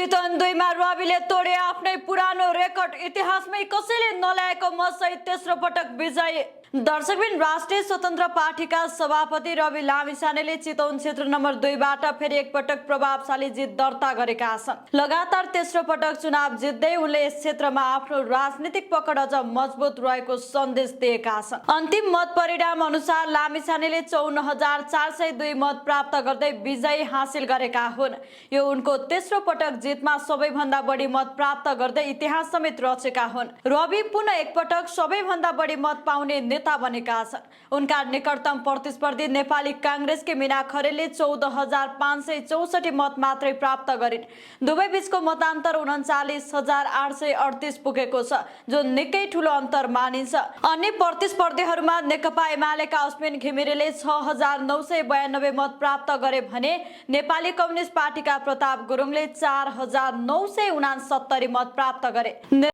चितवन 2 मा रविले तोडे आफ्नै पुरानो रेकर्ड। इतिहासमै कसैले नल्याएको मतसहित तेस्रो पटक विजय। दर्शकबिन राष्ट्रिय स्वतन्त्र पार्टीका सभापति रवि लामिछानेले चितवन क्षेत्र नम्बर 2 बाट फेरि एकपटक प्रभावशाली जित दर्ता गरेका छन्। लगातार तेस्रो पटक चुनाव जित्दै उनले यस क्षेत्रमा आफ्नो राजनीतिक पकड अझ मजबुत रहेको सन्देश दिएका छन्। अन्तिम मत परिणाम अनुसार लामिछानेले 54,402 मत प्राप्त गर्दै विजय हासिल गरेका हुन्। यो उनको तेस्रो पटक जितमा सबैभन्दा बढी मत प्राप्त गर्दै इतिहास समेत रचेका हुन्। रवि पुनः एकपटक सबैभन्दा बढी मत पाउने नेता बनेका छन्। उनका निकटतम प्रतिस्पर्धी नेपाली कांग्रेसकी मीना खरेलले 14,564 मत मात्रै प्राप्त गरिन्। दुवै बीचको मतान्तर 39,838 पुगेको छ, जो निकै ठूलो अन्तर मानिन्छ। अन्य प्रतिस्पर्धीहरूमा नेकपा एमालेका अश्विन घिमिरेले 6,992 मत प्राप्त गरे भने नेपाली कम्युनिस्ट पार्टीका प्रताप गुरुङले 4,969 मत प्राप्त गरे।